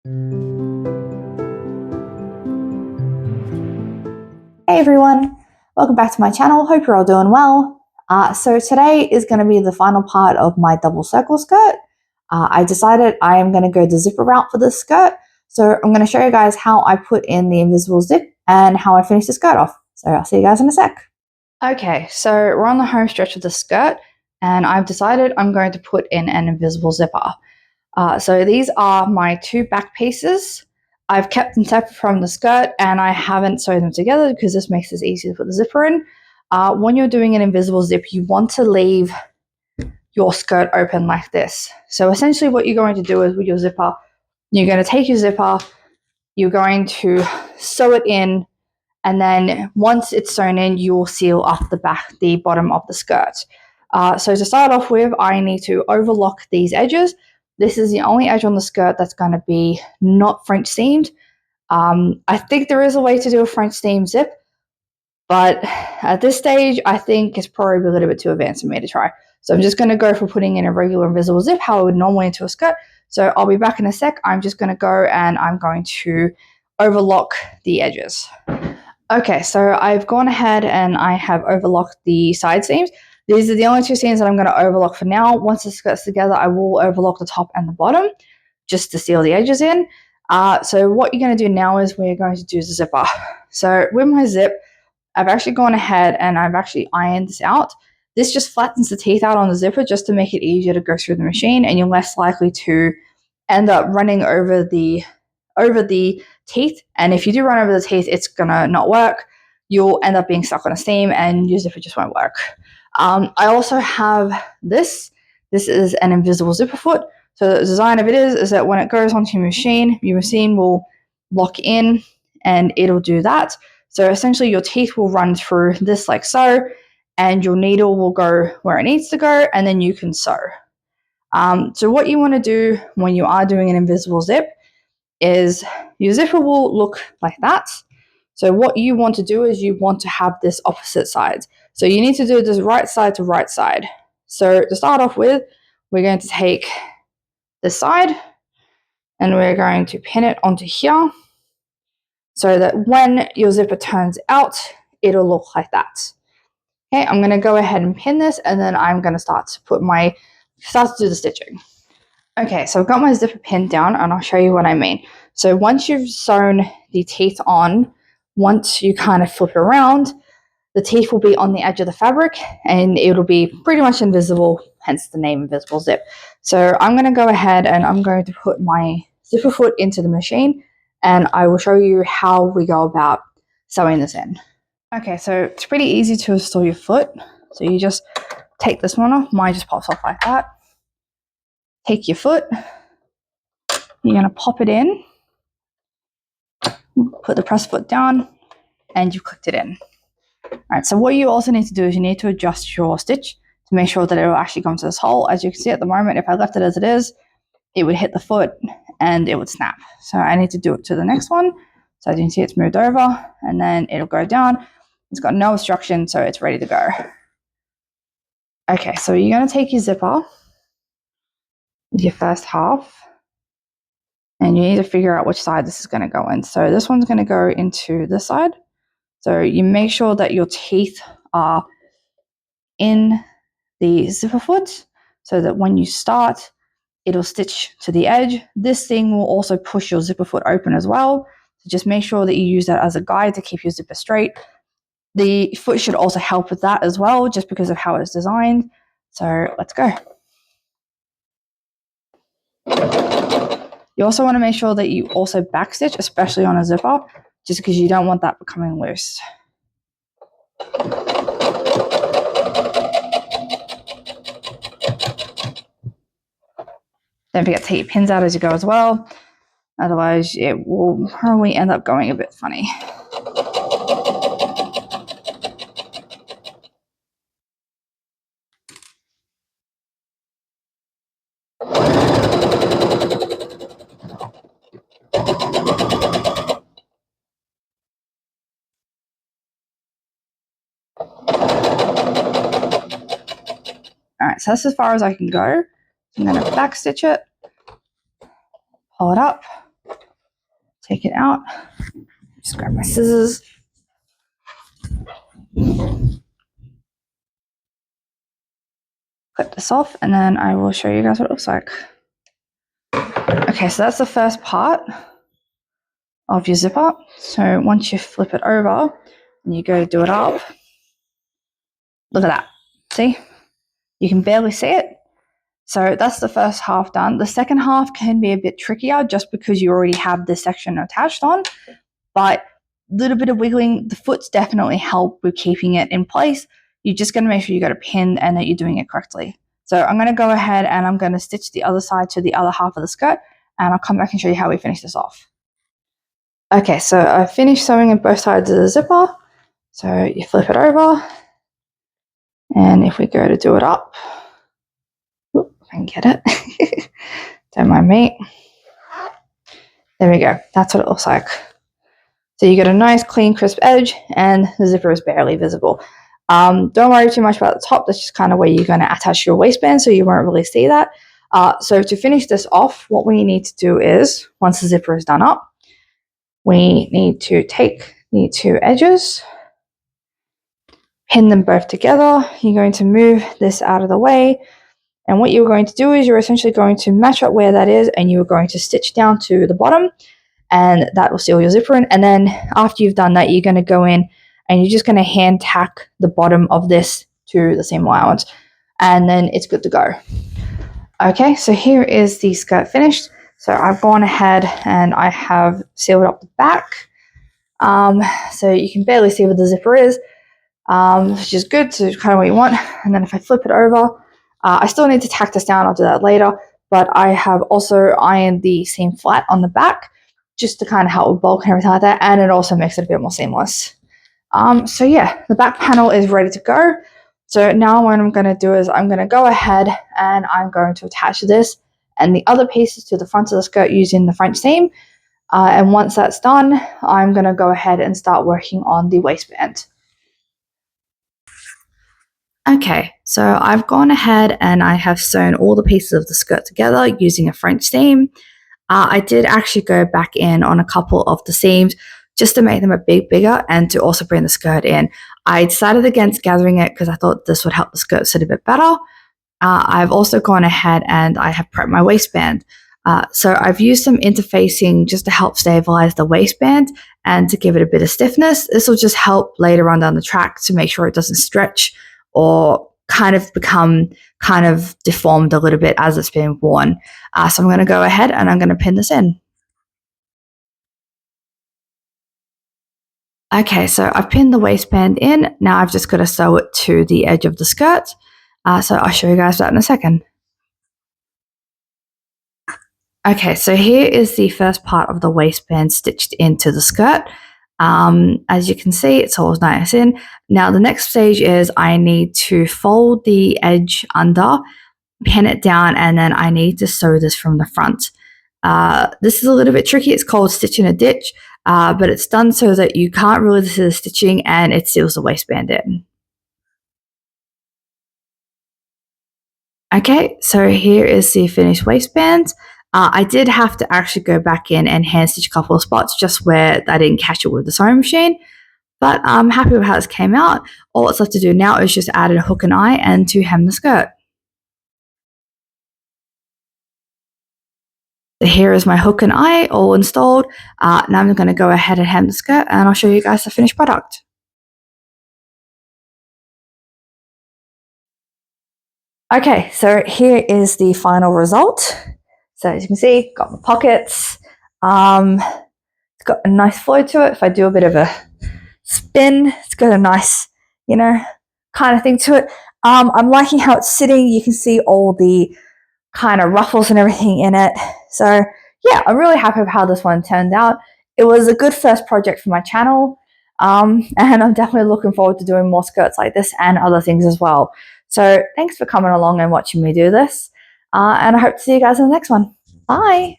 Hey everyone, welcome back to my channel. Hope you're all doing well. So today is going to be the final part of my double circle skirt. I decided I am going to go the zipper route for this skirt. So I'm going to show you guys how I put in the invisible zip and how I finish the skirt off. So I'll see you guys in a sec. Okay, so we're on the home stretch of the skirt and I've decided I'm going to put in an invisible zipper. So these are my two back pieces. I've kept them separate from the skirt and I haven't sewn them together because this makes it easier to put the zipper in. When you're doing an invisible zip, you want to leave your skirt open like this. So essentially what you're going to do is with your zipper, you're going to take your zipper, you're going to sew it in, and then once it's sewn in, you'll seal up the bottom of the skirt. So to start off with, I need to overlock these edges. This is the only edge on the skirt that's going to be not French seamed. I think there is a way to do a French seam zip, but at this stage, I think it's probably a little bit too advanced for me to try. So I'm just going to go for putting in a regular invisible zip, how I would normally into a skirt. So I'll be back in a sec. I'm just going to go and I'm going to overlock the edges. Okay, so I've gone ahead and I have overlocked the side seams. These are the only two seams that I'm going to overlock for now. Once the skirt's together, I will overlock the top and the bottom just to seal the edges in. So what you're going to do now is we're going to do the zipper. So with my zip, I've actually gone ahead and I've actually ironed this out. This just flattens the teeth out on the zipper just to make it easier to go through the machine, and you're less likely to end up running over the teeth. And if you do run over the teeth, it's gonna not work. You'll end up being stuck on a seam and your zipper just won't work. I also have this. This is an invisible zipper foot. So the design of it is that when it goes onto your machine will lock in and it'll do that. So essentially your teeth will run through this like so, and your needle will go where it needs to go, and then you can sew. So what you want to do when you are doing an invisible zip is your zipper will look like that. So what you want to do is you want to have this opposite sides. So you need to do this right side to right side. So to start off with, we're going to take this side and we're going to pin it onto here so that when your zipper turns out, it'll look like that. Okay, I'm going to go ahead and pin this, and then I'm going to start to do the stitching. Okay, so I've got my zipper pinned down, and I'll show you what I mean. So once you've sewn the teeth on, once you kind of flip it around, the teeth will be on the edge of the fabric and it'll be pretty much invisible, hence the name invisible zip. So I'm going to go ahead and I'm going to put my zipper foot into the machine, and I will show you how we go about sewing this in. Okay, so it's pretty easy to install your foot. So you just take this one off. Mine just pops off like that. Take your foot. You're going to pop it in. Put the press foot down, and you've clicked it in. All right, so what you also need to do is you need to adjust your stitch to make sure that it will actually go into this hole. As you can see at the moment, if I left it as it is, it would hit the foot and it would snap. So I need to do it to the next one. So as you can see, it's moved over and then it'll go down. It's got no obstruction, so it's ready to go. Okay, so you're going to take your zipper with your first half, and you need to figure out which side this is going to go in. So this one's going to go into this side. So you make sure that your teeth are in the zipper foot so that when you start, it'll stitch to the edge. This thing will also push your zipper foot open as well. So just make sure that you use that as a guide to keep your zipper straight. The foot should also help with that as well, just because of how it's designed. So let's go. You also want to make sure that you also backstitch, especially on a zipper, just because you don't want that becoming loose. Don't forget to take your pins out as you go as well. Otherwise, it will probably end up going a bit funny. Alright, so that's as far as I can go. I'm going to backstitch it, pull it up, take it out. Just grab my scissors. Clip this off, and then I will show you guys what it looks like. Okay, so that's the first part of your zipper. So once you flip it over and you go to do it up, look at that. See? You can barely see it. So that's the first half done. The second half can be a bit trickier just because you already have this section attached on, but a little bit of wiggling, the foots definitely help with keeping it in place. You're just going to make sure you got a pin and that you're doing it correctly. So I'm going to go ahead and I'm going to stitch the other side to the other half of the skirt, and I'll come back and show you how we finish this off. Okay, so I finished sewing on both sides of the zipper. So you flip it over, and if we go to do it up, whoop, if I can get it, don't mind me. There we go, that's what it looks like. So you get a nice clean crisp edge and the zipper is barely visible. Don't worry too much about the top, that's just kind of where you're going to attach your waistband, so you won't really see that. So to finish this off, what we need to do is, once the zipper is done up, we need to take the two edges, pin them both together. You're going to move this out of the way, and what you're going to do is you're essentially going to match up where that is, and you're going to stitch down to the bottom, and that will seal your zipper in. And then after you've done that, you're going to go in and you're just going to hand tack the bottom of this to the seam allowance, and then it's good to go. Okay, so here is the skirt finished. So I've gone ahead and I have sealed up the back. So you can barely see where the zipper is, which is good, so kind of what you want. And then if I flip it over, I still need to tack this down, I'll do that later, but I have also ironed the seam flat on the back just to kind of help with bulk and everything like that, and it also makes it a bit more seamless. So yeah, the back panel is ready to go. So now what I'm going to do is I'm going to go ahead and I'm going to attach this and the other pieces to the front of the skirt using the French seam. And once that's done, I'm going to go ahead and start working on the waistband. Okay, so I've gone ahead and I have sewn all the pieces of the skirt together using a French seam. I did actually go back in on a couple of the seams just to make them a bit bigger and to also bring the skirt in. I decided against gathering it because I thought this would help the skirt sit a bit better. I've also gone ahead and I have prepped my waistband. So I've used some interfacing just to help stabilize the waistband and to give it a bit of stiffness. This will just help later on down the track to make sure it doesn't stretch or kind of become kind of deformed a little bit as it's been worn. So I'm going to go ahead and I'm going to pin this in. Okay, so I've pinned the waistband in. Now I've just got to sew it to the edge of the skirt. So I'll show you guys that in a second. Okay, so here is the first part of the waistband stitched into the skirt. As you can see, it's all nice in. Now the next stage is I need to fold the edge under, pin it down, and then I need to sew this from the front. This is a little bit tricky. It's called stitch in a ditch, but it's done so that you can't really see the stitching and it seals the waistband in. Okay, so here is the finished waistband. I did have to actually go back in and hand stitch a couple of spots just where I didn't catch it with the sewing machine, but I'm happy with how this came out. All it's left to do now is just add a hook and eye and to hem the skirt. Here is my hook and eye all installed. Now I'm going to go ahead and hem the skirt and I'll show you guys the finished product. Okay, so here is the final result. So as you can see, got my pockets. It's got a nice flow to it. If I do a bit of a spin, it's got a nice, you know, kind of thing to it. I'm liking how it's sitting. You can see all the kind of ruffles and everything in it. So yeah, I'm really happy with how this one turned out. It was a good first project for my channel. And I'm definitely looking forward to doing more skirts like this and other things as well. So thanks for coming along and watching me do this. And I hope to see you guys in the next one. Bye.